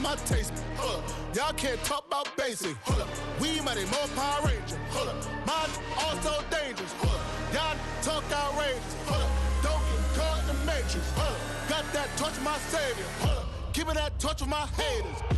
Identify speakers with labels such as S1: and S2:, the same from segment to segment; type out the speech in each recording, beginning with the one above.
S1: about my taste. Hold up. Y'all can't talk about basic. Hold up. We mighty more Power Ranger. Hold up. Mine also dangerous. Hold up. Y'all talk outrageous. Hold up. Don't get caught in the matrix. Hold up. Got that touch with my savior. Hold up. Keeping that touch with my haters.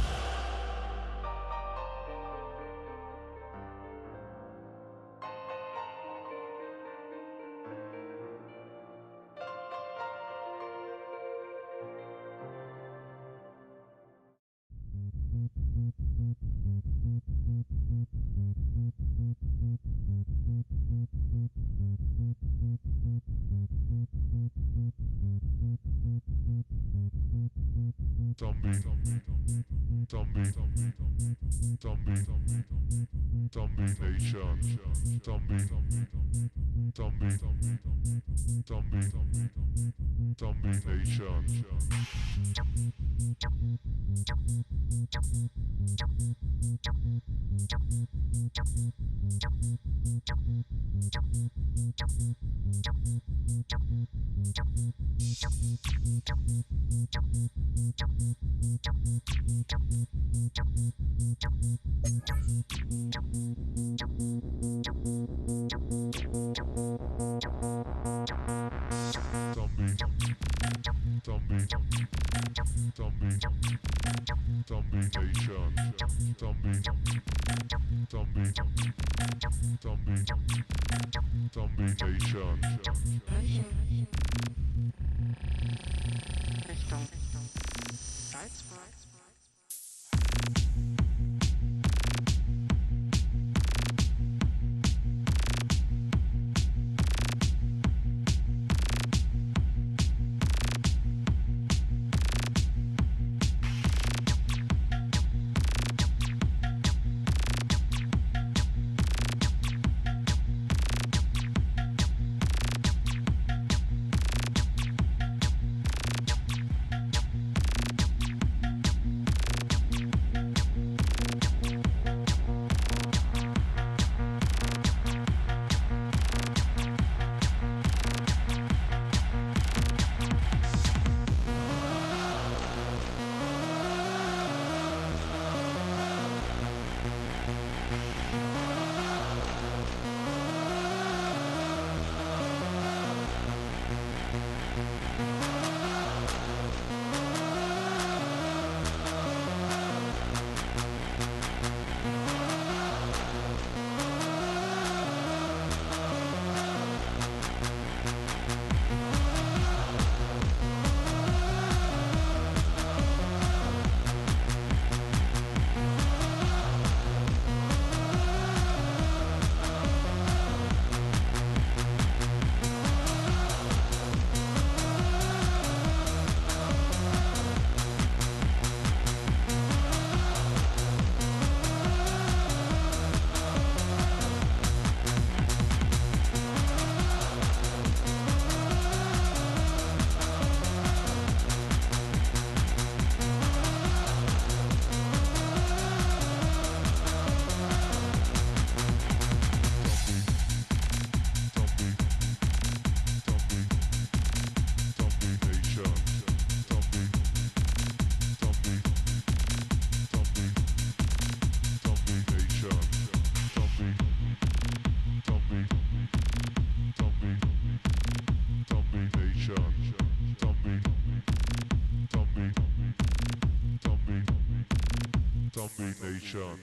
S2: Nation.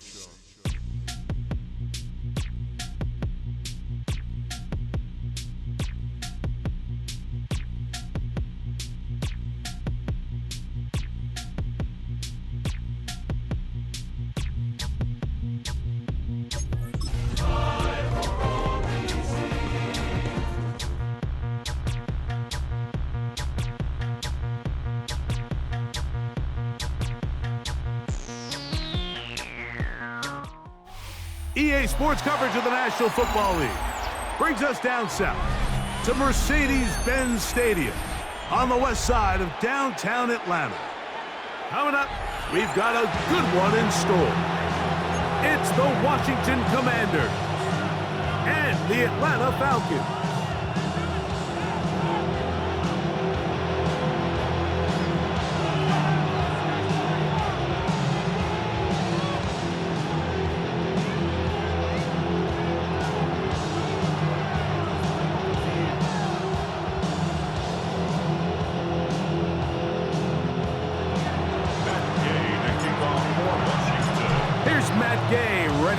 S3: EA Sports coverage of the National Football League brings us down south to Mercedes-Benz Stadium on the west side of downtown Atlanta. Coming up, we've got a good one in store. It's the Washington Commanders and the Atlanta Falcons.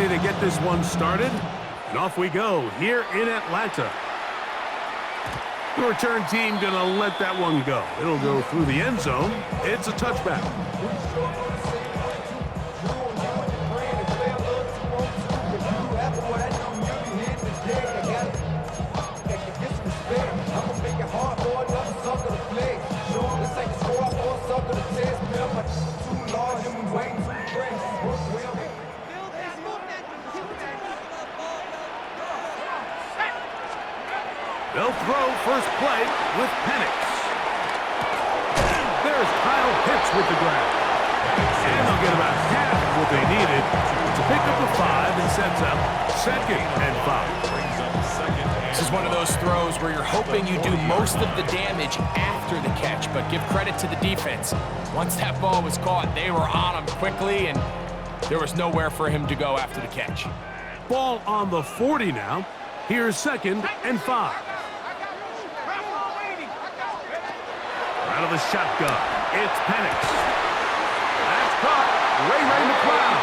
S3: opportunity to get this one started. And off we go here in Atlanta. The return team going to let that one go. It'll go through the end zone. It's a touchback. They'll throw first play with Penix. There's Kyle Pitts with the grab. And they'll get about half of what they needed to pick up the 5 and sets up 2nd and 5.
S2: This is one of those throws where you're hoping you do most of the damage after the catch, but give credit to the defense. Once that ball was caught, they were on him quickly, and there was nowhere for him to go after the catch.
S3: Ball on the 40 now. Here's 2nd and 5. Out of the shotgun, it's Penix. That's caught. Ray McCloud.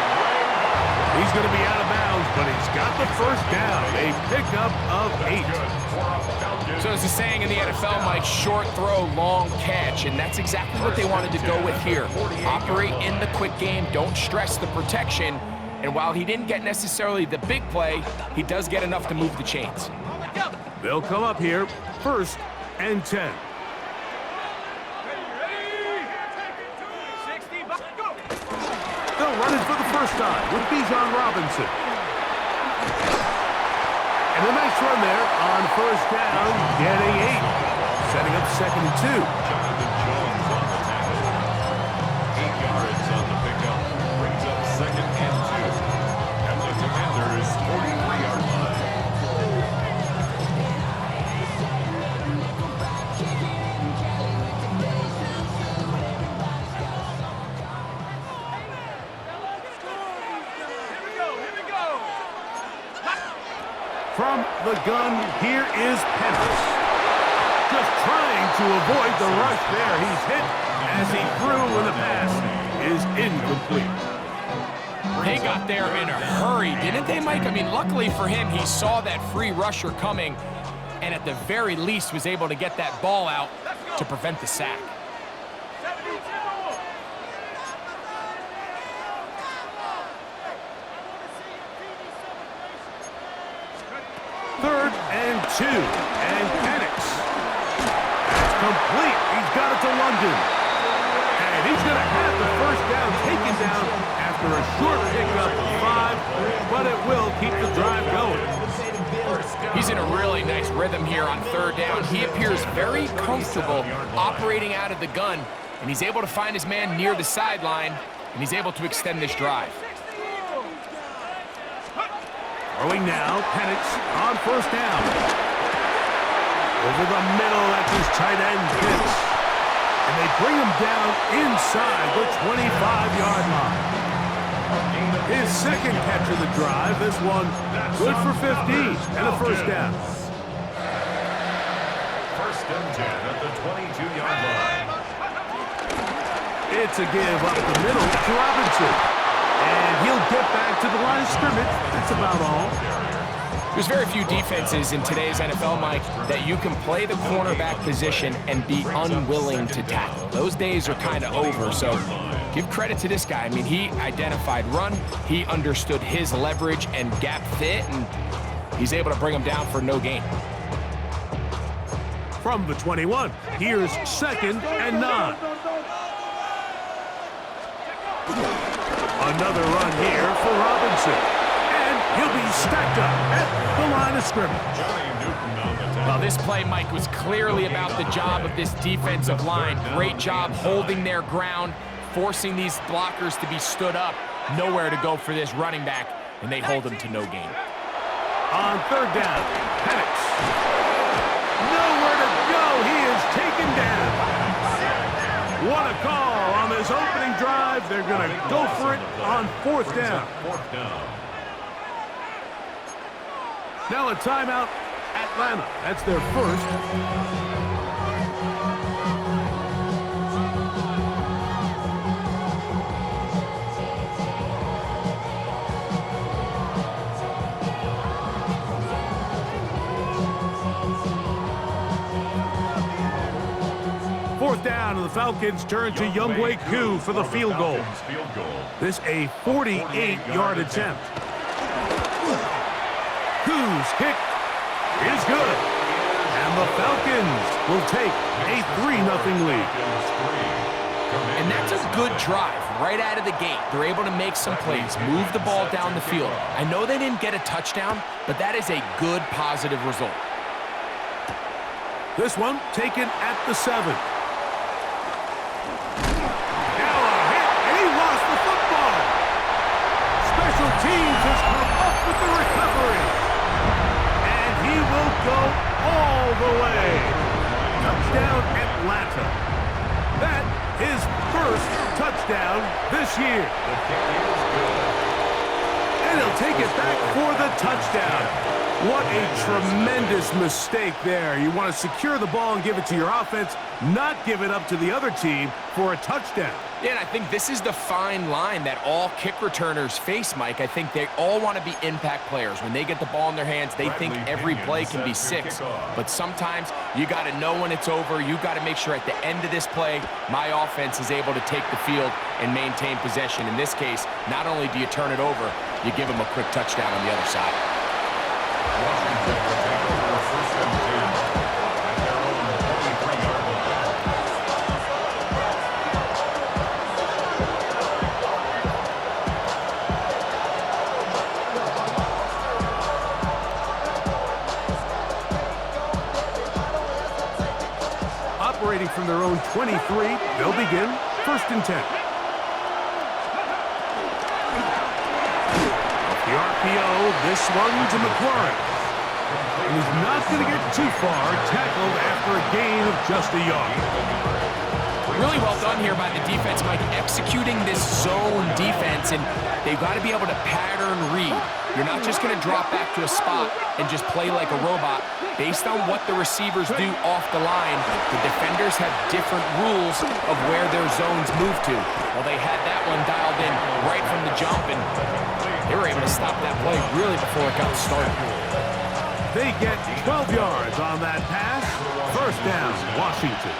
S3: He's going to be out of bounds, but he's got the first down. A pickup of 8.
S2: So as the saying in the NFL, Mike, short throw, long catch, and that's exactly what they wanted to go with here. Operate in the quick game, don't stress the protection, and while he didn't get necessarily the big play, he does get enough to move the chains.
S3: They'll come up here, 1st and 10. They'll run it for the first time with Bijan Robinson. And a nice run there on first down, getting 8. Setting up 2nd and 2.
S4: Jonathan Jones on the tackle. 8 yards on the pickup. Brings up 2nd and 2. At the Commanders' 43-yard line.
S3: From the gun, here is Penix. Just trying to avoid the rush there. He's hit as he threw when the pass is incomplete.
S2: They got there in a hurry, didn't they, Mike? I mean, luckily for him, he saw that free rusher coming and at the very least was able to get that ball out to prevent the sack.
S3: 3rd and 2, and Penix. That's complete. He's got it to London. And he's going to have the first down taken down after a short pickup of 5, but it will keep the drive going.
S2: He's in a really nice rhythm here on 3rd down. He appears very comfortable operating out of the gun, and he's able to find his man near the sideline, and he's able to extend this drive.
S3: Throwing now, Penix on first down. Over the middle, that's his tight end, Pitts. And they bring him down inside the 25-yard line. His 2nd catch of the drive, this one good for 15 and a first down.
S4: 1st and 10 at the 22-yard line.
S3: It's a give up the middle to Robinson. And he'll get back to the line of scrimmage. That's about all.
S2: There's very few defenses in today's NFL, Mike, that you can play the cornerback position and be unwilling to tackle. Those days are kind of over, so give credit to this guy. I mean, he identified run, he understood his leverage and gap fit, and he's able to bring him down for no gain.
S3: From the 21, here's 2nd and 9. Another run here for Robinson. And he'll be stacked up at the line of scrimmage.
S2: Well, this play, Mike, was clearly about the job of this defensive line. Great job holding their ground, forcing these blockers to be stood up. Nowhere to go for this running back, and they hold him to no gain.
S3: On 3rd down, Penix. Nowhere to go. He is taken down. What a call on this opening drive. They're going to go for it on 4th down. Now a timeout, Atlanta. That's their first. down, and the Falcons turn to Younghoe Koo for the field goal. This a 48-yard attempt. Koo's kick is good. And the Falcons will take a 3-0 lead.
S2: And that's a good drive right out of the gate. They're able to make some plays, move the ball down the field. I know they didn't get a touchdown, but that is a good, positive result.
S3: This one taken at the 7. Now a hit, and he lost the football. Special teams has come up with the recovery. And he will go all the way. Touchdown, Atlanta. That his first touchdown this year. And he'll take it back for the touchdown. What a tremendous mistake there. You want to secure the ball and give it to your offense, not give it up to the other team for a touchdown.
S2: Yeah, and I think this is the fine line that all kick returners face, Mike. I think they all want to be impact players. When they get the ball in their hands, they think every play can be 6. But sometimes you got to know when it's over. You got to make sure at the end of this play, my offense is able to take the field and maintain possession. In this case, not only do you turn it over, you give them a quick touchdown on the other side.
S4: Washington will take over first and 10 at their own 23-yard line.
S3: Operating from their own 23, they'll begin first and 10. The RPO, this one to McLaurin. And he's not going to get too far, tackled after a gain of just a yard.
S2: Really well done here by the defense, Mike, executing this zone defense, and they've got to be able to pattern read. You're not just going to drop back to a spot and just play like a robot. Based on what the receivers do off the line, the defenders have different rules of where their zones move to. Well, they had that one dialed in right from the jump, and they were able to stop that play really before it got started.
S3: They get 12 yards on that pass. First down, Washington.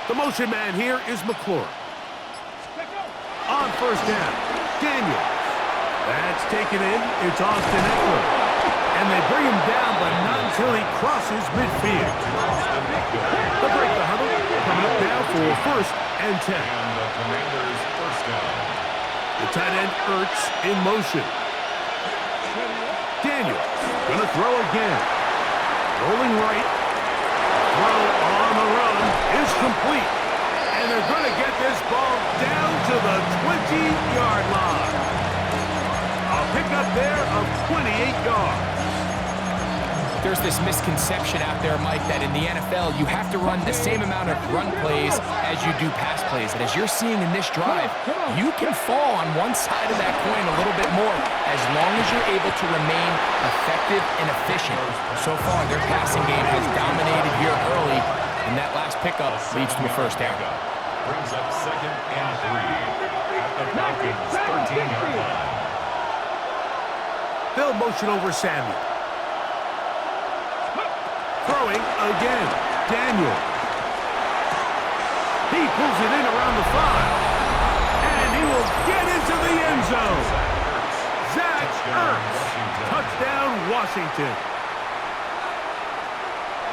S3: The motion man here is McLaurin. On first down, Daniels. That's taken in. It's Austin Eckler. And they bring him down, but not until he crosses midfield. They'll break the huddle. Coming up now for first and 10.
S4: And the Commanders' first down.
S3: The tight end Ertz in motion. Daniels gonna throw again. Rolling right. Throw on the run is complete. And they're going to get this ball down to the 20-yard line. A pickup there of 28 yards.
S2: There's this misconception out there, Mike, that in the NFL, you have to run the same amount of run plays as you do pass plays. And as you're seeing in this drive, you can fall on one side of that coin a little bit more as long as you're able to remain effective and efficient. So far, their passing game has dominated here early, and that last pickup leads to a first down.
S4: Brings up second and 3 at the Falcons' 13-yard line.
S3: They'll motion over Samuel. Throwing again, Daniel. He pulls it in around the 5. And he will get into the end zone. Zach Ertz. Touchdown, Washington.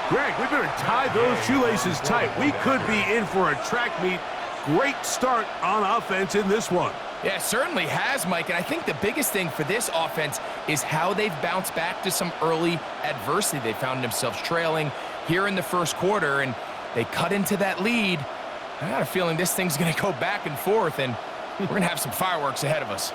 S3: Greg, we better tie those shoelaces tight. We could be in for a track meet. Great start on offense in this one.
S2: Yeah, it certainly has, Mike, and I think the biggest thing for this offense is how they've bounced back to some early adversity. They found themselves trailing here in the first quarter, and they cut into that lead. I got a feeling this thing's going to go back and forth, and we're going to have some fireworks ahead of us.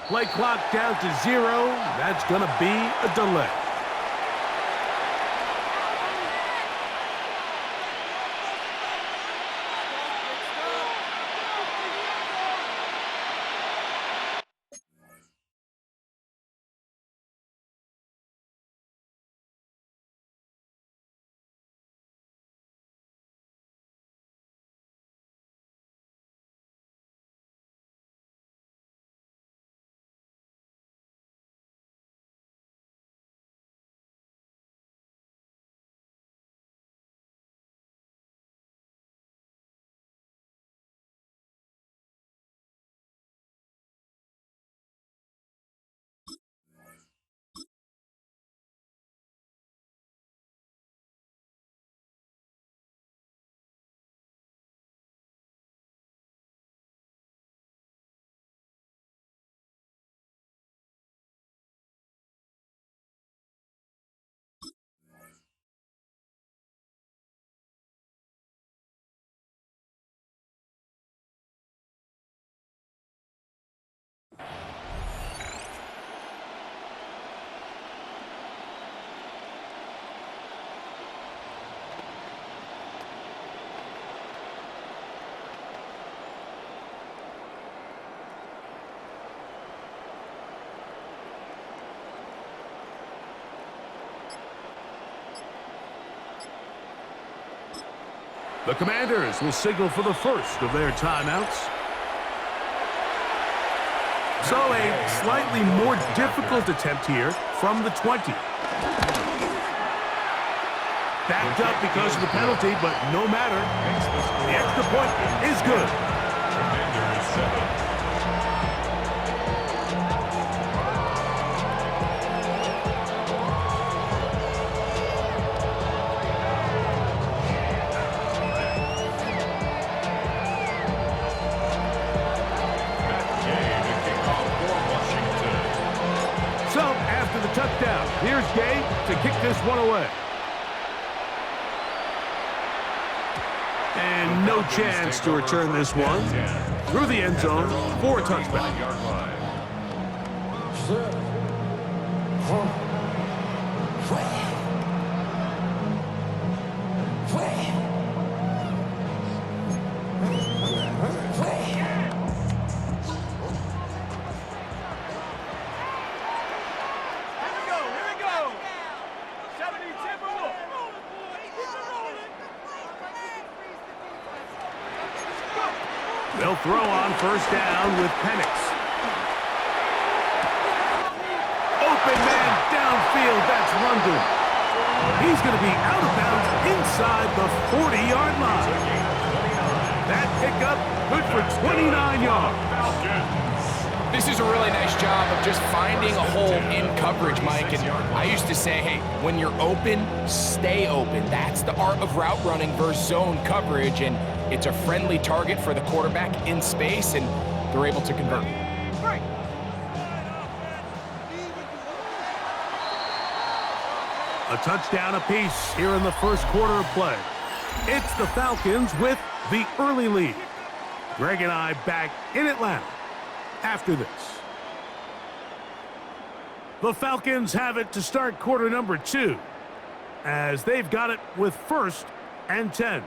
S3: Play clock down to 0. That's going to be a delay. The Commanders will signal for the first of their timeouts. So a slightly more difficult attempt here from the 20. Backed up because of the penalty, but no matter. The extra point is good.
S4: Commanders 7.
S3: So, after the touchdown, here's Gay to kick this one away. And no chance to return this one through the end zone for a touchback. They'll throw on first down with Penix. Open man downfield, that's London. He's going to be out of bounds inside the 40-yard line. That pickup good for 29 yards.
S2: This is a really nice job of just finding a hole in coverage, Mike. And I used to say, hey, when you're open, stay open. That's the art of route running versus zone coverage. And it's a friendly target for the quarterback in space, and they're able to convert.
S3: A touchdown apiece here in the first quarter of play. It's the Falcons with the early lead. Greg and I back in Atlanta after this. The Falcons have it to start quarter number 2, as they've got it with 1st and 10.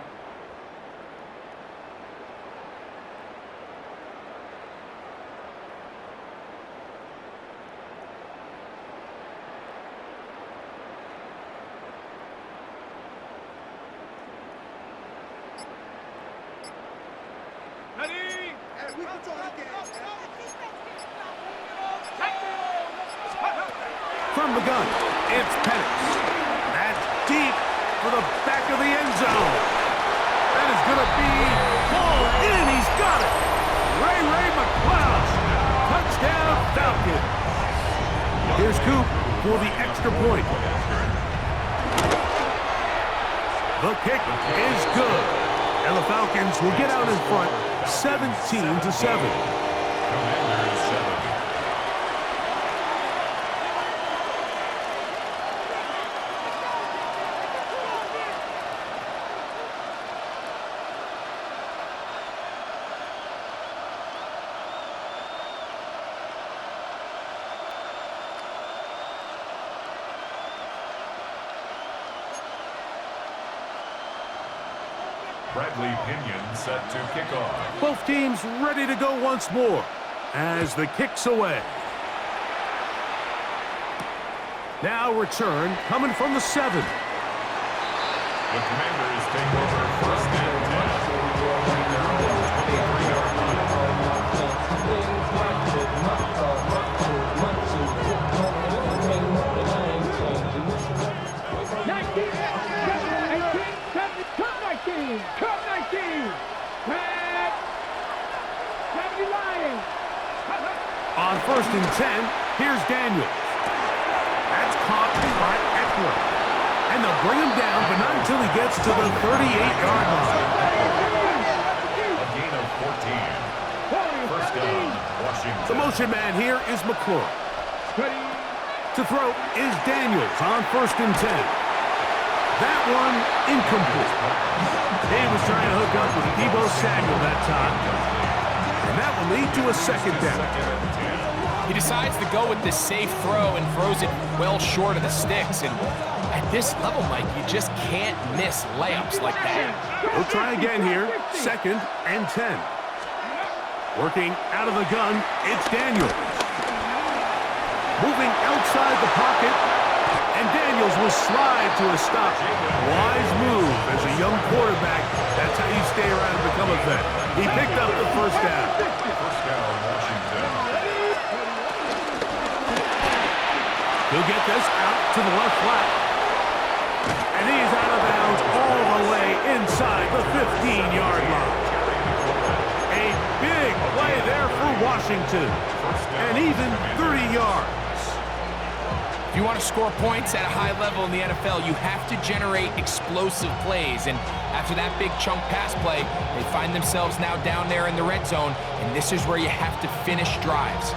S3: From the gun, it's Penix. That's deep for the back of the end zone. That is going to be pulled in. He's got it. Ray McCloud. Touchdown, Falcons. Here's Coop for the extra point. The kick is good. And the Falcons will get out in front 17-7.
S4: Commanders 7. Bradley Pinion set to kick off.
S3: Both teams ready to go once more as the kick's away. Now return coming from the 7.
S4: The Commanders take over 1st and 10. Their own 23-yard line.
S3: On 1st and 10, here's Daniels. That's caught by Eckler. And they'll bring him down, but not until he gets to the 38-yard line.
S4: A gain of 14. First down, Washington.
S3: The motion man here is McClure. To throw is Daniels on 1st and 10. That one incomplete. He was trying to hook up with Deebo Samuel that time. And that will lead to a second down.
S2: He decides to go with the safe throw and throws it well short of the sticks. And at this level, Mike, you just can't miss layups like that.
S3: We'll try again here. 2nd and 10. Working out of the gun, it's Daniels. Moving outside the pocket, And Daniels will slide to a stop. Wise move as a young quarterback. That's how you stay around and become a vet. He picked up the first down.
S4: First down, Washington.
S3: He'll get this out to the left flat. And he's out of bounds all the way inside the 15-yard line. A big play there for Washington. And even 30 yards.
S2: If you want to score points at a high level in the NFL, you have to generate explosive plays. And after that big chunk pass play, they find themselves now down there in the red zone. And this is where you have to finish drives.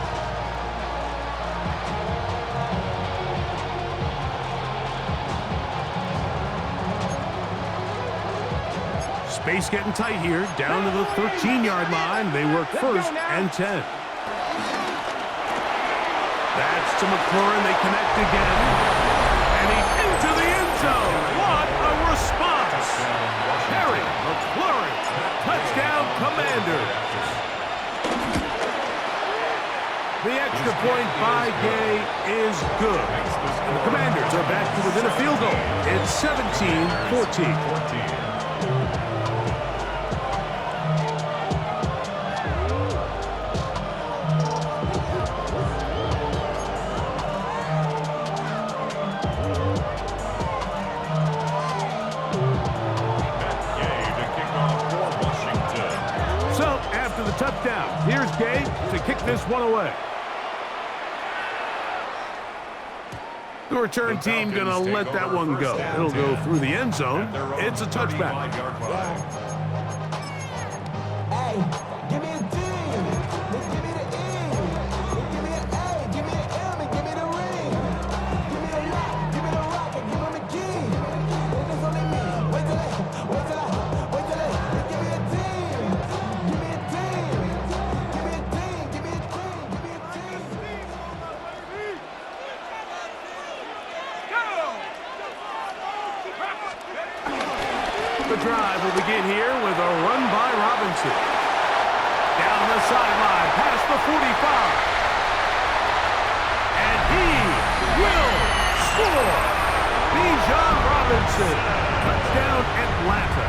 S3: Space getting tight here, down to the 13-yard line. They work first and 10. That's to McLaurin. They connect again. And he's into the end zone. What a response. Harry McLaurin, touchdown Commanders. The extra point by Gay is good. And the Commanders are back to within a field goal. It's 17-14. Touchdown. Here's Gay to kick this one away. The return team going to let that one go. It'll go through the end zone. It's a touchback.
S5: Hey, give me a D. Give me the E. Give me an A. Give me an M. And give me the ring. Give me the lock. Give me the rock. And give me the key. It's only me. Wait till I. Give me a team. Give me a team. Give me a team. Give me a team. Give me a team.
S3: The drive will begin here with a run by Robinson. Down the sideline, past the 45. And he will score. Bijan Robinson. Touchdown, Atlanta.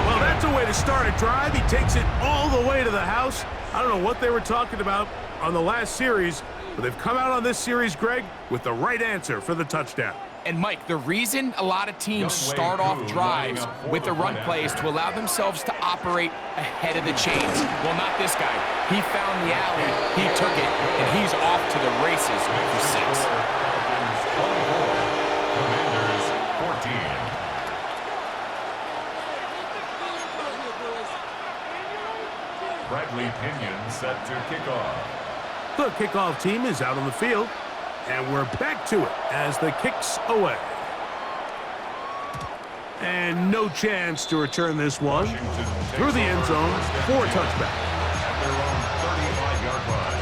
S3: Well, that's a way to start a drive. He takes it all the way to the house. I don't know what they were talking about on the last series, but they've come out on this series, Greg, with the right answer for the touchdown.
S2: And Mike, the reason a lot of teams start off drives with the run play is to allow themselves to operate ahead of the chains. Well, not this guy. He found the alley, he took it, and he's off to the races for 6.
S4: Commanders 14. Bradley Pinion set to kick off.
S3: The kickoff team is out on the field, and we're back to it as the kick's away. And no chance to return this one through the end zone for a touchback.
S4: At their own 35-yard line.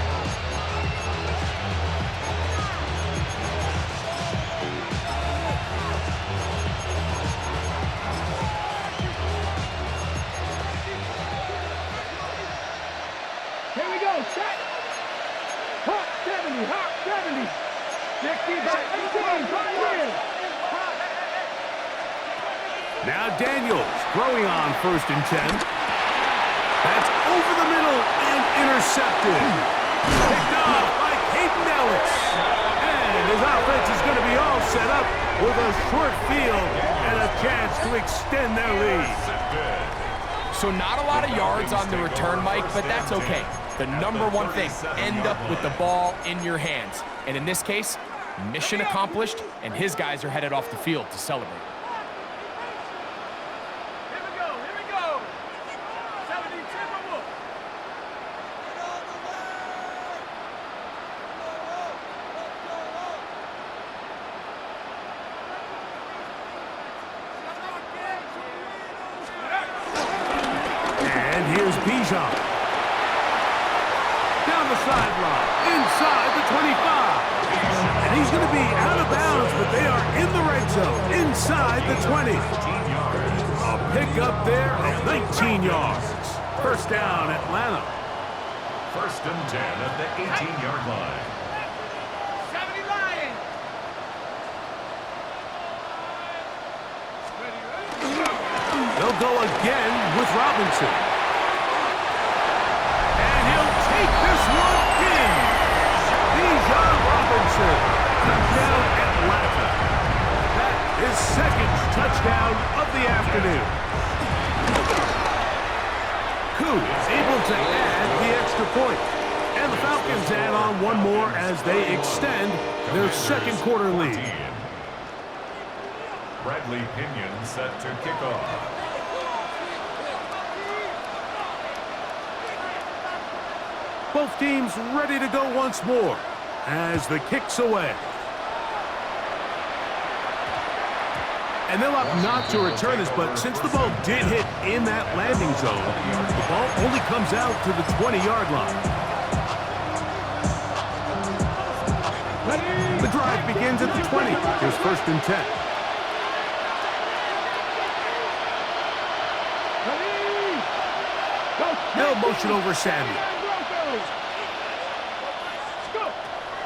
S6: Here we go, set. Hot 70, hot 70. 60 by 18, right here.
S3: Now Daniels throwing on first and 10. That's over the middle and intercepted. Picked off by Caden Ellis. And his offense is going to be all set up with a short field and a chance to extend their lead.
S2: So not a lot of yards on the return, Mike, but that's okay. The number one thing, end up with the ball in your hands. And in this case, mission accomplished, and his guys are headed off the field to celebrate.
S6: Here we go. 70 Timberwolves.
S3: And here's Bijan. Down the sideline, inside the 25. And he's going to be out of bounds, but they are in the red zone, inside the 20. A pickup there of 19 yards. First down, Atlanta.
S4: First and 10 at the 18-yard line.
S6: 70 Lions.
S3: They'll go again with Robinson. And he'll take this one in. Bijan Robinson. Touchdown Atlanta. That is second touchdown of the afternoon. Koo able to add the extra point. And the Falcons add on one more as they extend their second quarter lead.
S4: Bradley Pinion set to kick off.
S3: Both teams ready to go once more as the kick's away. And they'll opt not to return this, but since the ball did hit in that landing zone, the ball only comes out to the 20-yard line. The drive begins at the 20. Here's 1st and 10. They'll motion over Samuel.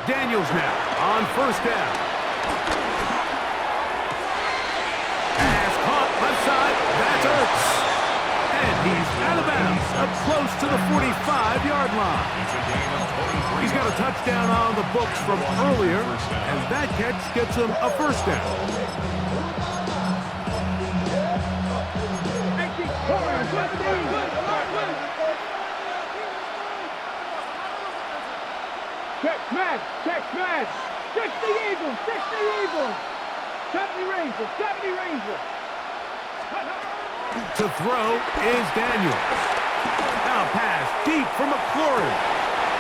S3: Daniels now on 1st down. Pass caught left side. That's Ertz. And he's out of bounds up close to the 45-yard line. He's got a touchdown on the books from earlier, and that catch gets him a 1st down.
S6: Check smash. 60 Eagles. 70 Rangers.
S3: To throw is Daniels. Now pass deep for McLaurin.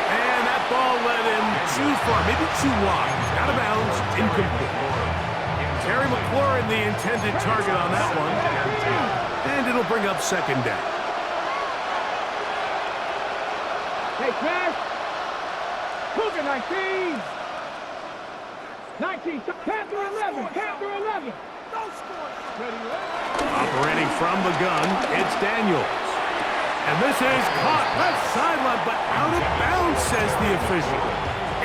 S3: And that ball led him too far, maybe too wide. Out of bounds, incomplete. Terry McLaurin, the intended target on that one. And it'll bring up 2nd down.
S6: Hey, smash. Cougar 19. Panther 11.
S3: Operating from the gun, it's Daniels. And this is caught left sideline, but out of bounds, says the official.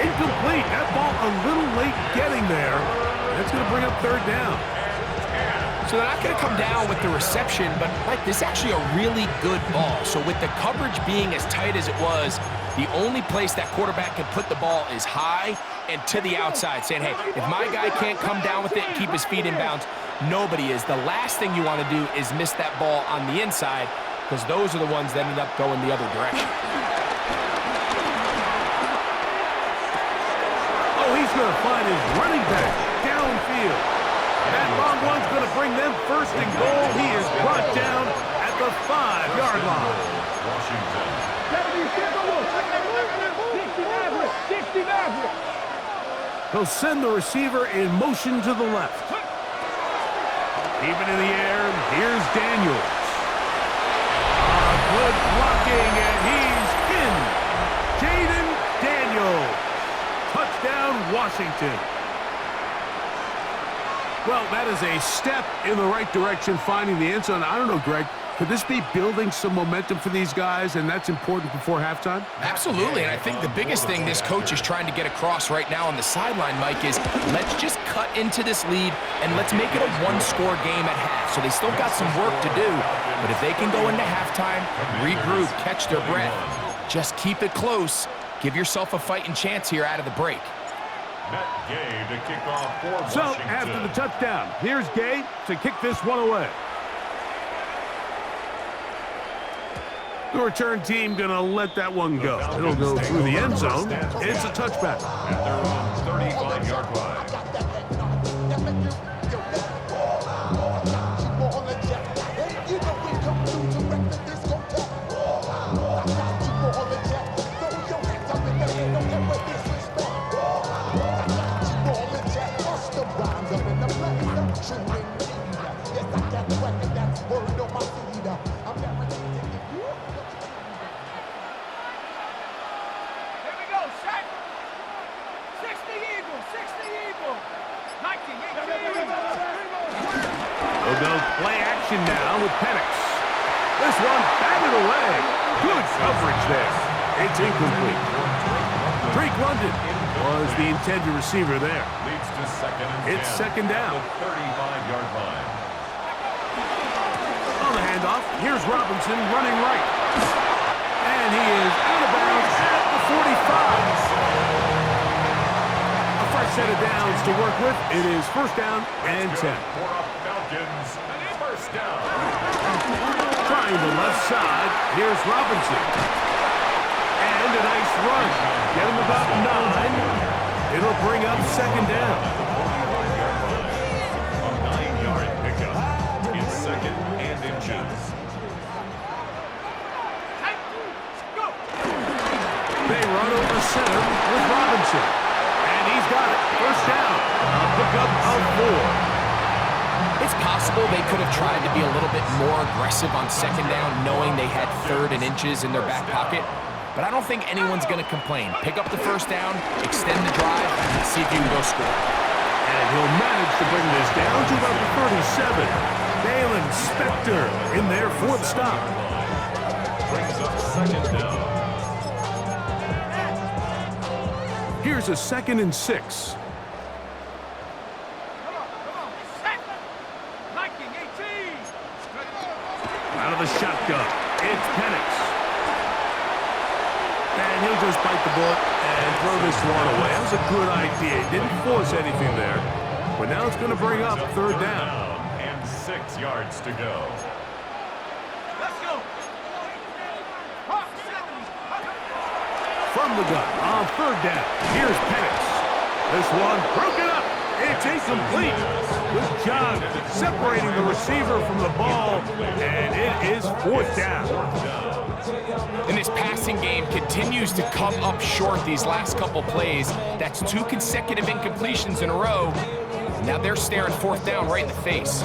S3: Incomplete. That ball a little late getting there. That's going to bring up 3rd down.
S2: So they're not going to come down with the reception, but Mike, this is actually a really good ball. So with the coverage being as tight as it was, the only place that quarterback can put the ball is high and to the outside, saying, hey, if my guy can't come down with it and keep his feet in bounds, nobody is. The last thing you want to do is miss that ball on the inside, because those are the ones that end up going the other direction.
S3: Oh, he's going to find his running back downfield. That long one's going to bring them 1st and goal. He is brought down at the 5-yard line.
S4: Washington.
S6: 60 Maverick.
S3: He'll send the receiver in motion to the left. Even in the air, here's Daniels. Good blocking, and he's in. Jaden Daniels. Touchdown, Washington. Well, that is a step in the right direction, finding the end zone. I don't know, Greg. Could this be building some momentum for these guys, and that's important before halftime?
S2: Absolutely, and I think the biggest thing this coach is trying to get across right now on the sideline, Mike, is let's just cut into this lead and let's make it a one-score game at half. So they still got some work to do, but if they can go into halftime, regroup, catch their breath, just keep it close, give yourself a fighting chance here out of the break.
S4: Matt Gay to kick off for
S3: So,
S4: Washington.
S3: after the touchdown, here's Gay to kick this one away. The return team going to let that one go. It'll go through the end zone. It's a touchback.
S4: At their own 35-yard line.
S3: They'll go play action now with Penix. This one batted away. Good coverage there. It's incomplete. Drake London was the intended receiver there.
S4: Leads to 2nd and 10.
S3: It's 2nd down.
S4: The 35-yard line.
S3: On the handoff. Here's Robinson running right. And he is out of bounds at the 45. A fresh set of downs to work with. It is first down and 10.
S4: Falcons, first down.
S3: Trying the left side. Here's Robinson. And a nice run. Get him about 9. It'll bring up second down.
S4: A 9-yard pickup in second and inches.
S3: They run over center with Robinson. And he's got it. First down. A pickup of 4.
S2: It's possible they could have tried to be a little bit more aggressive on second down, knowing they had 3rd and inches in their back pocket. But I don't think anyone's going to complain. Pick up the first down, extend the drive, and see if you can go score.
S3: And he'll manage to bring this down to about the 37. Dalen Spector in their 4th stop.
S4: Brings up second down.
S3: Here's a 2nd and 6. Out of the shotgun, it's Penix. And he'll just bite the bullet and throw this one away. That was a good idea. He didn't force anything there. But now it's going to bring up 3rd down.
S4: And 6 yards to go.
S3: From the gun on 3rd down. Here's Penix. This one broken up. It's incomplete. Good job separating the receiver from the ball. And it is 4th down.
S2: And this passing game continues to come up short these last couple plays. That's 2 consecutive incompletions in a row. Now they're staring 4th down right in the face.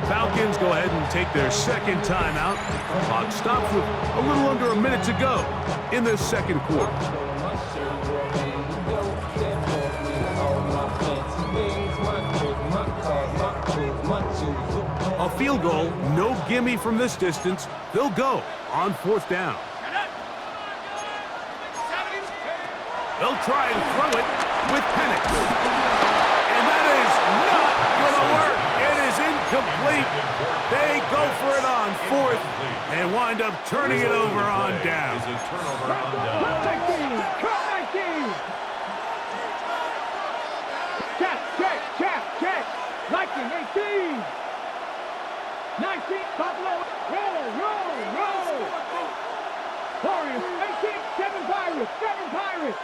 S3: Falcons go ahead and take their 2nd timeout. Clock stops with a little under a minute to go in this 2nd quarter. A field goal, no gimme from this distance. They'll go on 4th down. They'll try and throw it with Penix. And that is not going to work. It is incomplete. They go for it on 4th and wind up turning it over on down.
S4: Is a turnover on down.
S6: Check. Viking 18. 19, Buffalo. Roll. Warriors 18, 7 Pirates.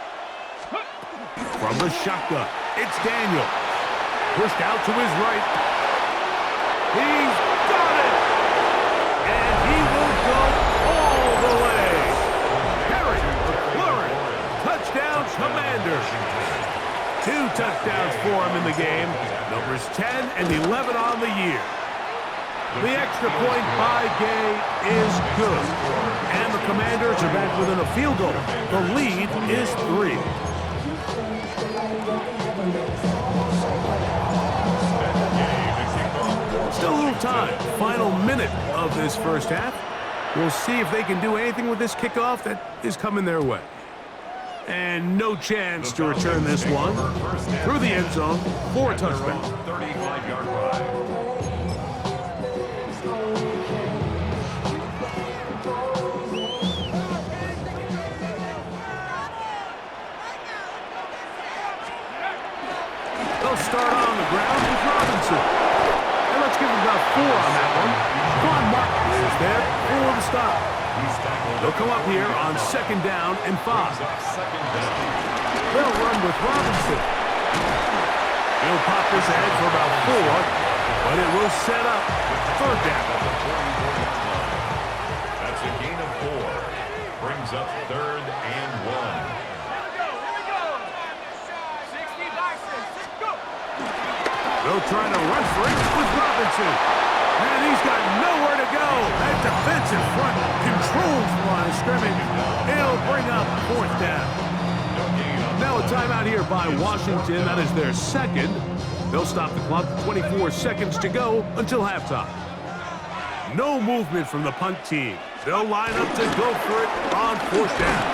S3: From the shotgun, it's Daniel. Pushed out to his right. He's got it! And he will go all the way. Harry McLaurin, touchdown Commanders. 2 touchdowns for him in the game. Numbers 10 and 11 on the year. The extra point by Gay is good. And the Commanders are back within a field goal. The lead is 3. Still a little time. Final minute of this first half. We'll see if they can do anything with this kickoff that is coming their way. And no chance to return this one through the end zone for a touchdown.
S4: 35-yard ride.
S3: They'll start on the ground with Robinson. And let's give him about 4 on that one. Quan Martin is there for the stop. They'll come up here on 2nd down and 5. They'll run with Robinson. He'll pop this ahead for about 4, but it will set up 3rd down.
S4: That's a gain of 4. Brings up 3rd and 1.
S3: They'll try to run for it with Robinson. And he's got nowhere to go. That defensive front controls the line of scrimmage. He'll bring up 4th down. Now a timeout here by Washington. That is their 2nd. They'll stop the clock, 24 seconds to go until halftime. No movement from the punt team. They'll line up to go for it on 4th down.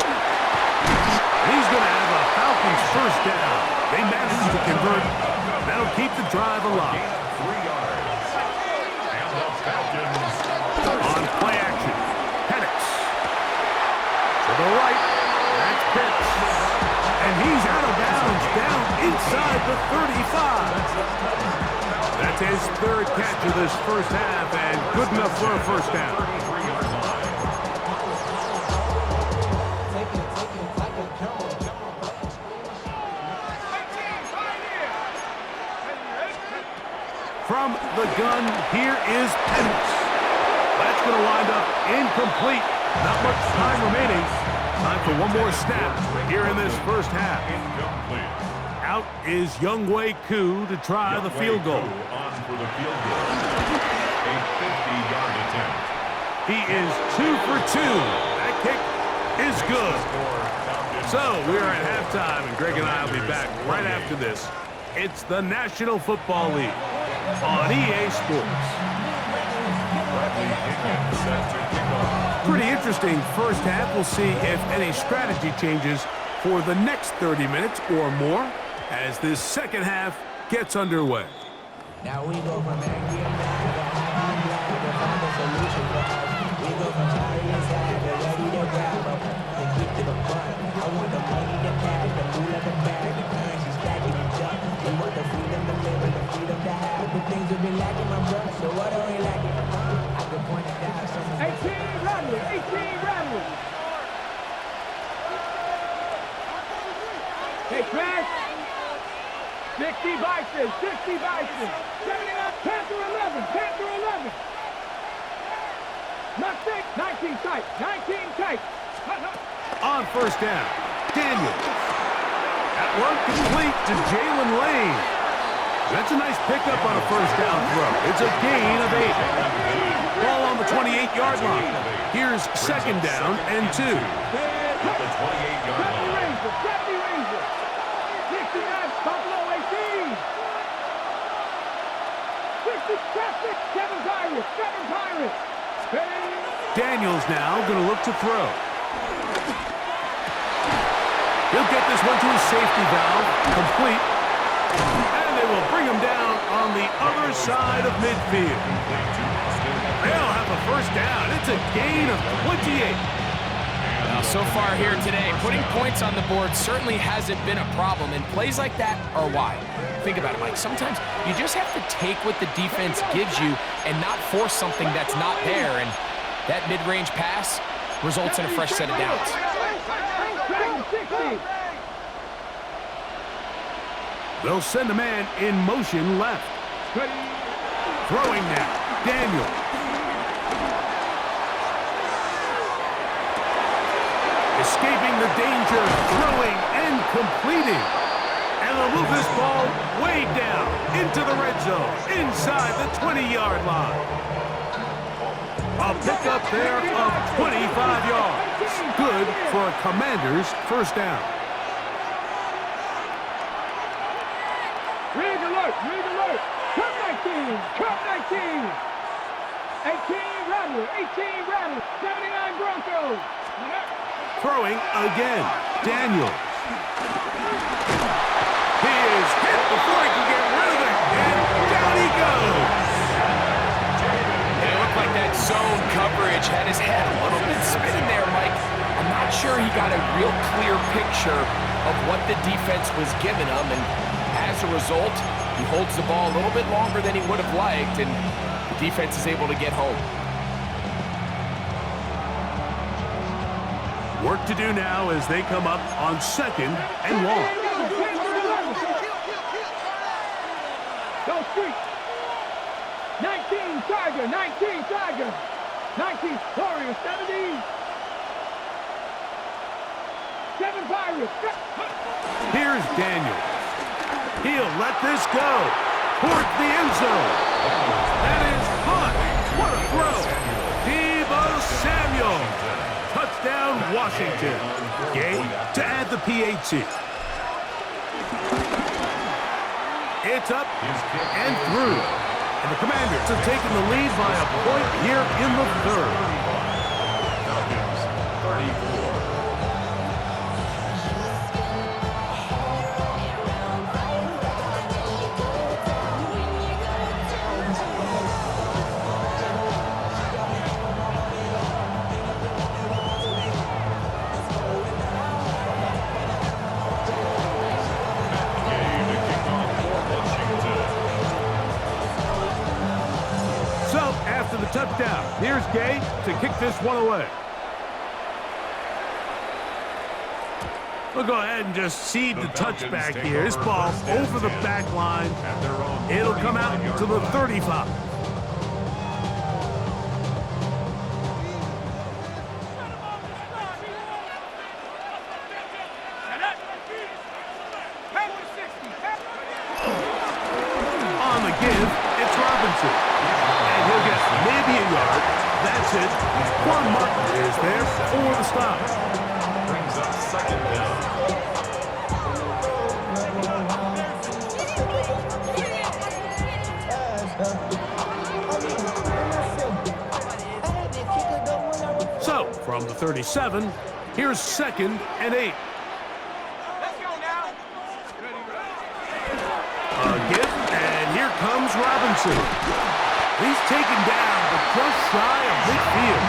S3: He's going to have a Falcons first down. They managed to convert. That'll keep the drive alive.
S4: 3 yards. And the Falcons.
S3: On play action, Penix. To the right, that's Pitts. And he's out of bounds, down inside the 35. That's his 3rd catch of this first half, and good enough for a first down. From the gun, here is Penix. That's going to wind up incomplete. Not much time remaining. Time for one more snap here in this first half.
S4: Incomplete.
S3: Out is Younghoe Koo to try the field goal.
S4: On for the field goal. A 50-yard attempt.
S3: He is 2 for 2. That kick is good. So we're at halftime, and Greg and I will be back right after this. It's the National Football League on EA Sports. Pretty interesting first half. We'll see if any strategy changes for the next 30 minutes or more as this second half gets underway.
S5: Now we go from angry and mad to happy and glad to find a solution for us. We go from sorry and sad to ready to grab up and keep to the front. I want the money, the cash, the food of the bag, the currency stacking and junk. We want the freedom to live and the freedom to have. The things we've been lacking, my brother, so what are we lacking? I could point it down. 18 Ramblers, 18 Ramblers.
S6: Hey, Crash. 60 Bison, 60 Bison. 79, Panther 11, Panther 11. Not 6, 19 tight, 19 tight.
S3: On first down, Daniels. That one complete to Jalen Lane. That's a nice pickup on a first down throw. It's a gain of 8. Ball on the 28-yard line. Here's second down and 2.
S4: At the 28-yard line.
S6: 70 Ranger. 69 Buffalo 18. 60 Traffic, 7 Pirates, 7 Pirates.
S3: Daniels now going to look to throw. He'll get this one to his safety valve, complete. And they will bring him down on the other side of midfield. They'll have a first down. It's a gain of 28.
S2: Well, so far here today, putting points on the board certainly hasn't been a problem, and plays like that are why. Think about it, Mike. Sometimes you just have to take what the defense gives you and not force something that's not there, and that mid-range pass results in a fresh set of downs.
S3: They'll send a man in motion left. Throwing now, Daniel. Escaping the danger, throwing and completing. And they'll move this ball way down into the red zone, inside the 20-yard line. A pickup there of 25 yards. Good for a Commander's first down.
S6: Rig alert, rig alert. Cup 19, Cup 19. 18 Rattler, 18 Rattler, 79 Broncos.
S3: Throwing again, Daniels. He is hit before he can get rid of it, and down he goes.
S2: And it looked like that zone coverage had his head a little bit spinning there, Mike. I'm not sure he got a real clear picture of what the defense was giving him, and as a result, he holds the ball a little bit longer than he would have liked, and the defense is able to get home.
S3: Work to do now as they come up on second and long.
S6: Go street. 19 Tiger, 19 Tiger. 19 Warriors, 70. 7 Pirates.
S3: Here's Daniel. He'll let this go towards the end zone. That is Hunt. What a throw. Deebo Samuel. Touchdown, Washington. Game to add the PAT. It's up and through. And the Commanders have taken the lead by a point here in the third.
S4: Falcons 34.
S3: After the touchdown, here's Gay to kick this one away. We'll go ahead and just seed the touchback here. This ball over the back line. It'll come out to the 35. On the give, it's Robinson. And he'll get maybe a yard. That's it. Quan Martin is there for the stop.
S4: Brings up second down.
S3: So, from the 37, here's 2nd and 8. A give, and here comes Robinson. He's taken down, but just shy of midfield.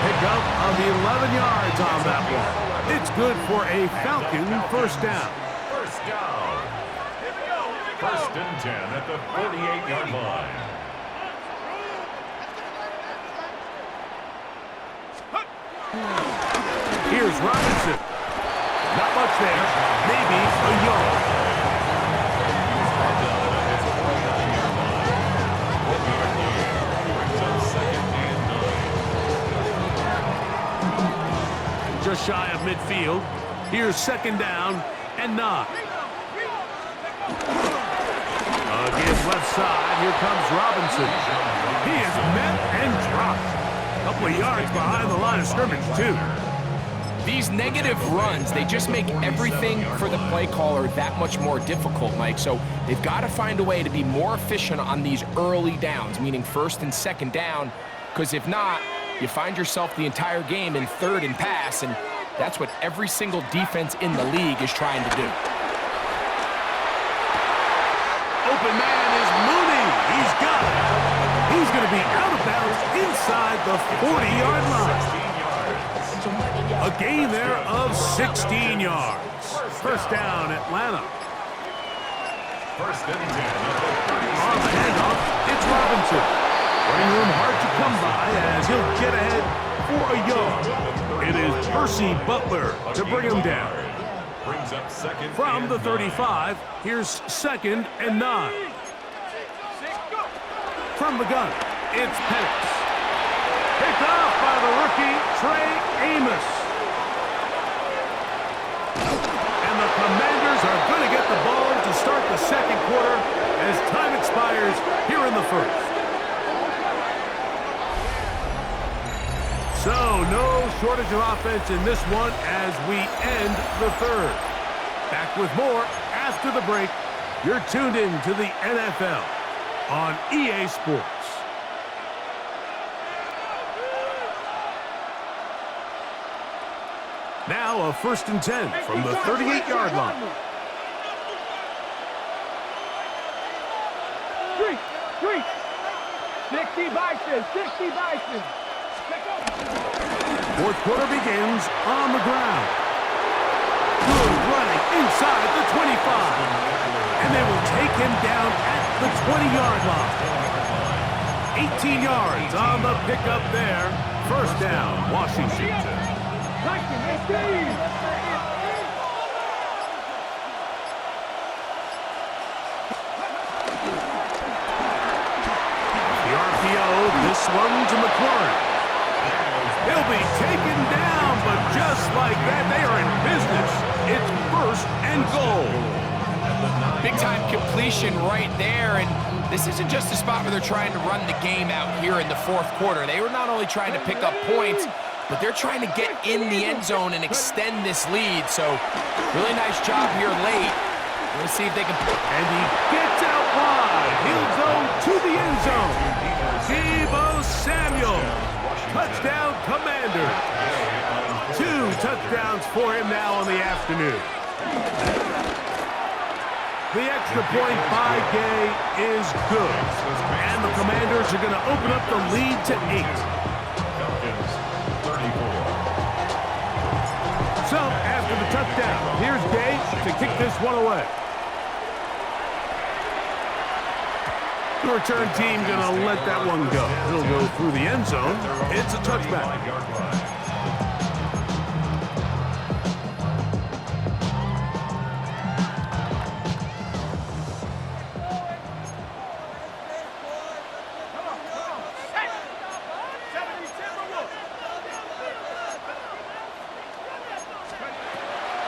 S3: Pick up of 11 yards on that one. It's good for a Falcon first down.
S4: First down. First and 10 at the 48-yard line.
S3: Here's Robinson. Not much there. Maybe a yard. Just shy of midfield. Here's 2nd down and 9. Again, left side. Here comes Robinson. He is met and dropped. A couple of yards behind the line of scrimmage, too.
S2: These negative runs, they just make everything for the play caller that much more difficult, Mike. So they've got to find a way to be more efficient on these early downs, meaning 1st and 2nd down, because if not, you find yourself the entire game in 3rd and pass, and that's what every single defense in the league is trying to do.
S3: Open man is Mooney. He's got it. He's going to be out of bounds inside the 40-yard line. A gain there of 16 yards. First down, Atlanta.
S4: First and 10.
S3: On the handoff, it's Robinson. Running room hard to come by as he'll get ahead for a yard. It is Percy Butler to bring him down.
S4: Brings up second.
S3: From the 35, here's 2nd and 9. From the gun, it's Penix. Picked off by the rookie, Trey Amos. And the Commanders are going to get the ball to start the 2nd quarter as time expires here in the 1st. So, no shortage of offense in this one as we end the 3rd. Back with more after the break. You're tuned in to the NFL on EA Sports. Now a 1st and 10 from the 38-yard line.
S6: 60 Bison, 60 Bison.
S3: 4th quarter begins on the ground. Good running inside the 25. And they will take him down at the 20-yard line. 18 yards on the pickup there. First down, Washington. The RPO, this one to McLaurin. He'll be taken down, but just like that, they are in business. It's 1st and goal.
S2: Big-time completion right there, and this isn't just a spot where they're trying to run the game out here in the 4th quarter. They were not only trying to pick up points, but they're trying to get in the end zone and extend this lead. So really nice job here late. Let's see if they can...
S3: And he gets out wide. He'll go to the end zone. Deebo Samuel. Touchdown, Commander. 2 touchdowns for him now on the afternoon. The extra point by Gay is good. And the Commanders are going to open up the lead to 8.
S4: Falcons 34.
S3: So, after the touchdown, here's Gay to kick this one away. The return team going to let that one go. It'll go through the end zone. It's a touchback.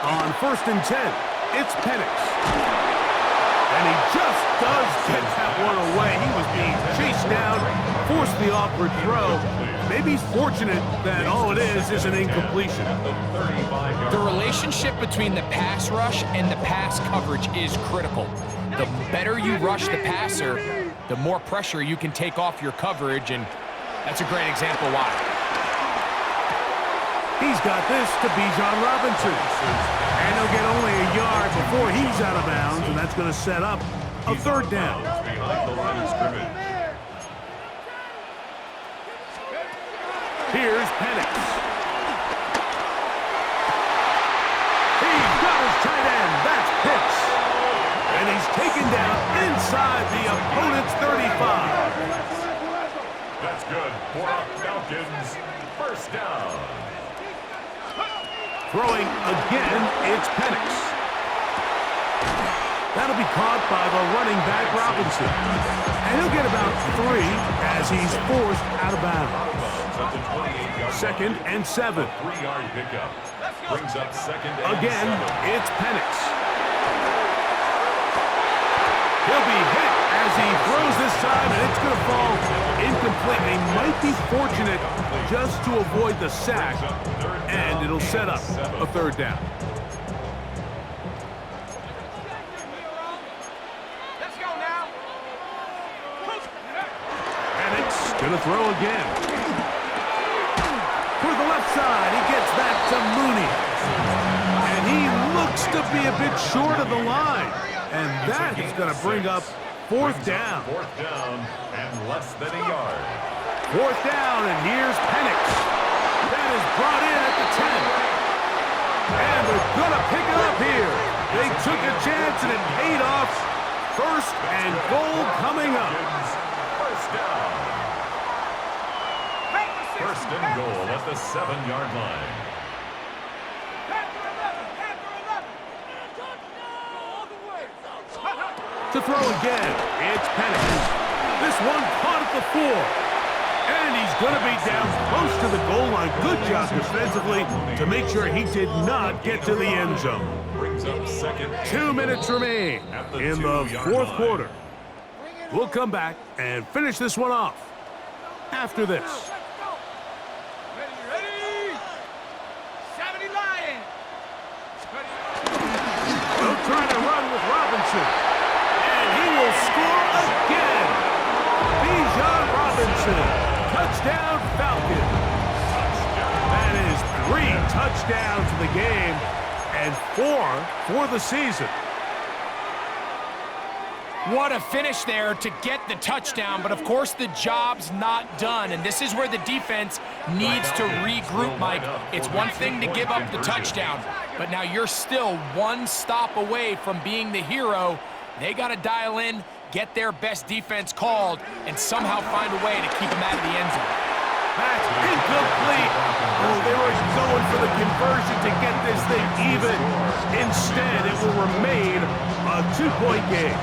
S3: On 1st and 10, it's Penix. And he just does get that one away. He was being chased down, forced the awkward throw. Maybe he's fortunate that all it is an incompletion.
S2: The relationship between the pass rush and the pass coverage is critical. The better you rush the passer, the more pressure you can take off your coverage, and that's a great example why.
S3: He's got this to Bijan Robinson. And he'll get only a yard before he's out of bounds, and that's going to set up a 3rd down.
S4: Behind the line of scrimmage.
S3: Here's Penix. He's got his tight end. That's Pitts. And he's taken down inside the opponent's 35.
S4: That's good for our Falcons. 1st down.
S3: Throwing again, it's Penix. That'll be caught by the running back Robinson. And he'll get about 3 as he's forced out of bounds. 2nd and 7.
S4: 3-yard pickup. Brings up 2nd and
S3: Again,
S4: 7.
S3: it's Penix. He'll be hit as he throws this time, and it's going to fall incomplete. They might be fortunate just to avoid the sack, and it'll set up a 3rd down.
S6: Let's go now.
S3: Penix going to throw again. For the left side, he gets that to Mooney. And he looks to be a bit short of the line. And that is going to bring up 4th down.
S4: 4th down and less than a yard.
S3: 4th down, and here's Penix. That is brought in at the 10. And they're going to pick it up here. They took a chance, and it paid off. 1st and goal coming up.
S4: 1st down. 1st and goal at the 7-yard line.
S3: To throw again, it's Penix. This one caught at the 4. And he's going to be down close to the goal line. Good job defensively to make sure he did not get to the end zone.
S4: Brings up 2nd.
S3: 2 minutes remain in the 4th quarter. We'll come back and finish this one off after this.
S6: Ready? 70 Lions.
S3: They'll try to run with Robinson. And he will score again. Bijan Robinson. Touchdown, Falcons. That is 3 touchdowns in the game and 4 for the season.
S2: What a finish there to get the touchdown, but of course the job's not done, and this is where the defense needs to regroup, Mike. It's one thing to give up the touchdown, but now you're still 1 stop away from being the hero. They got to dial in, get their best defense called, and somehow find a way to keep them out of the end zone.
S3: That's incomplete. Oh, they were going for the conversion to get this thing even. Instead, it will remain a 2-point game.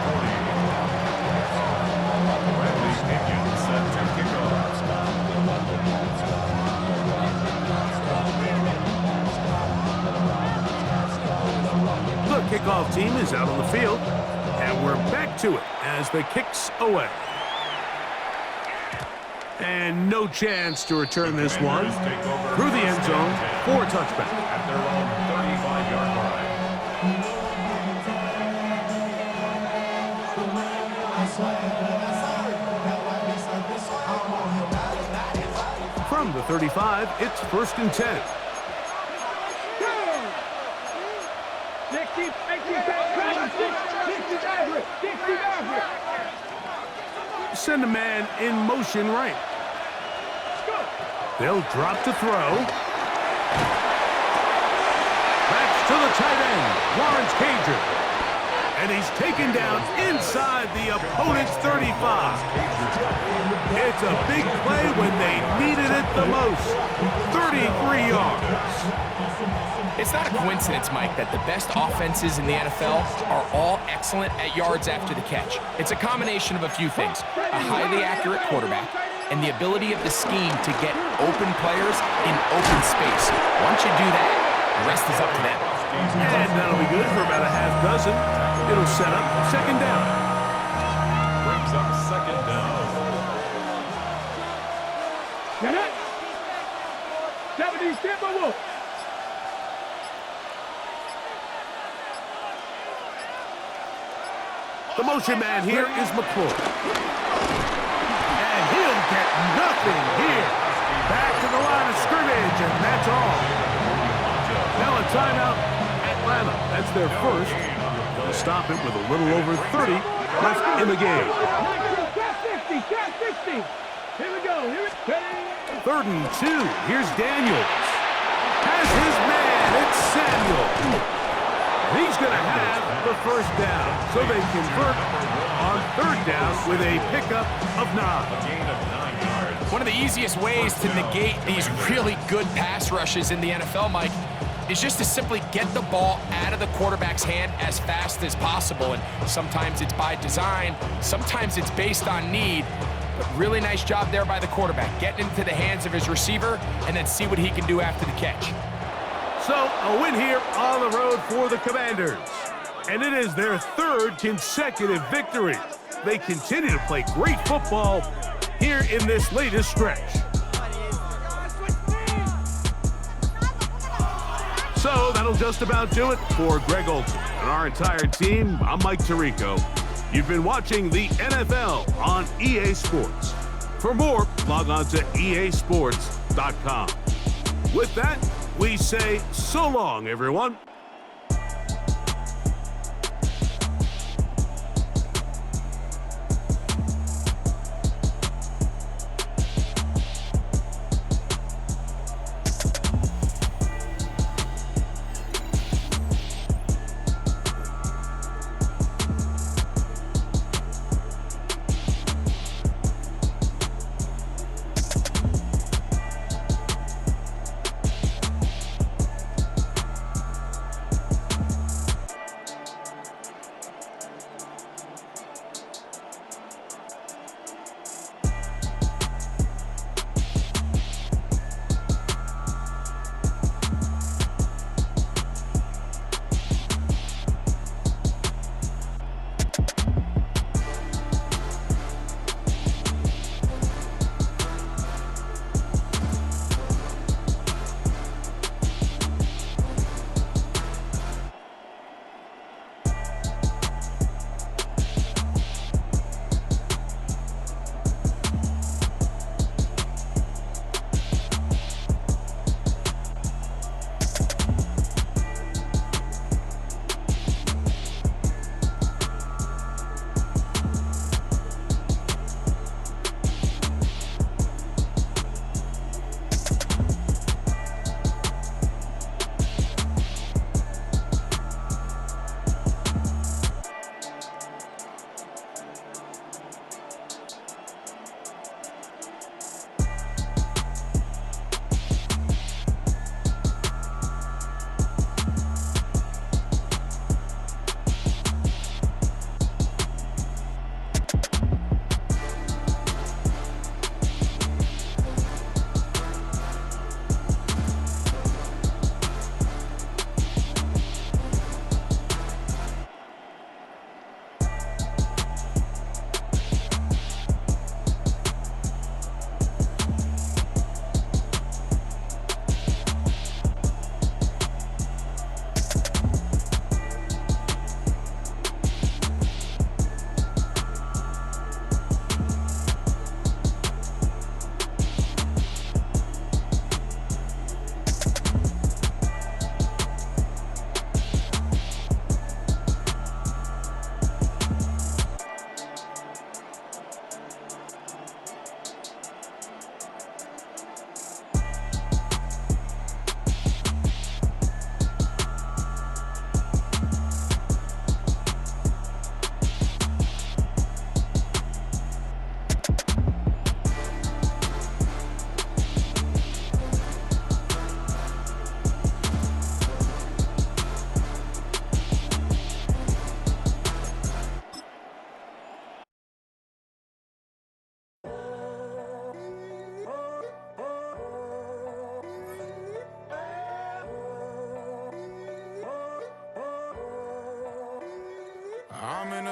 S3: The kickoff team is out on the field, and we're back to it as the kick's away. And no chance to return this one through the end zone for a touchback.
S4: At their own 35-yard line.
S3: From the 35, it's 1st and 10.
S6: 60 average.
S3: Send a man in motion right. They'll drop to throw. Backs to the tight end, Lawrence Cager. And he's taken down inside the opponent's 35. It's a big play when they needed it the most. 33 yards.
S2: It's not a coincidence, Mike, that the best offenses in the NFL are all excellent at yards after the catch. It's a combination of a few things: a highly accurate quarterback and the ability of the scheme to get open players in open space. Once you do that, the rest is up to them.
S3: And that'll be good for about a half dozen. It'll set up 2nd down.
S4: Brings up 2nd down.
S6: Get it. 70 Timberwolves.
S3: The motion man here is McClure. And he'll get nothing here. Back to the line of scrimmage, and that's all. Now a timeout, Atlanta. That's their first. They'll stop it with a little over 30 left in the game.
S6: Cat 60. Here we go.
S3: 3rd and 2. Here's Daniels. Has his man. It's Samuel. He's going to have the 1st down. So they convert on 3rd down with a pickup of 9.
S4: Gain of 9 yards.
S2: One of the easiest ways to negate these really good pass rushes in the NFL, Mike, is just to simply get the ball out of the quarterback's hand as fast as possible. And sometimes it's by design, sometimes it's based on need. But really nice job there by the quarterback, getting into the hands of his receiver and then see what he can do after the catch.
S3: So a win here on the road for the Commanders. And it is their 3rd consecutive victory. They continue to play great football here in this latest stretch. So that'll just about do it for Greg Olson and our entire team. I'm Mike Tirico. You've been watching the NFL on EA Sports. For more, log on to easports.com. With that, we say so long, everyone.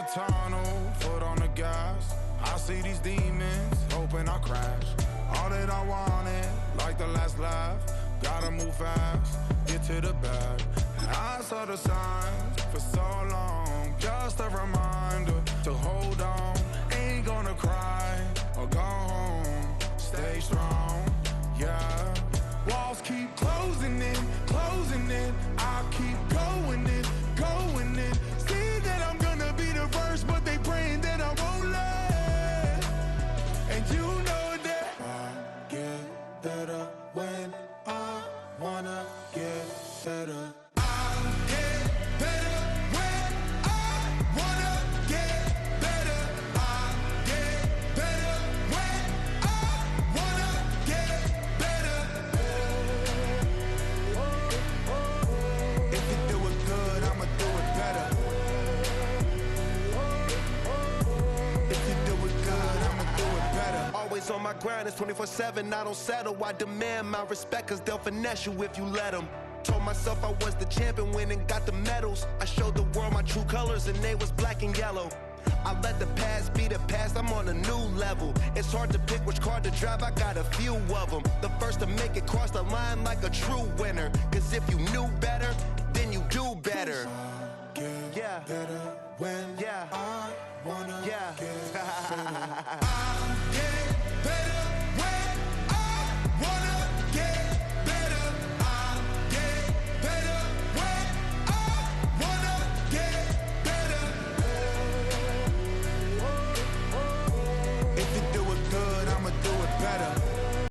S1: the tunnel, foot on the gas. I see these demons, hoping I crash. All that I wanted, like the last laugh. Gotta move fast, get to the bag. I saw the signs for so long, just a reminder to hold on. Ain't gonna cry or go home, stay strong, yeah. Walls keep closing in, I keep going in, See that I'm gonna be the first, but they praying that I won't let. And you know that I get better when I wanna get better.
S7: On my grind, it's 24/7, I don't settle. I demand my respect, cause they'll finesse you if you let them. Told myself I was the champion, went and got the medals. I showed the world my true colors and they was black and yellow. I let the past be the past, I'm on a new level. It's hard to pick which car to drive, I got a few of them. The first to make it cross the line like a true winner. Cause if you knew better, then you do better.
S1: Get better when I wanna get better.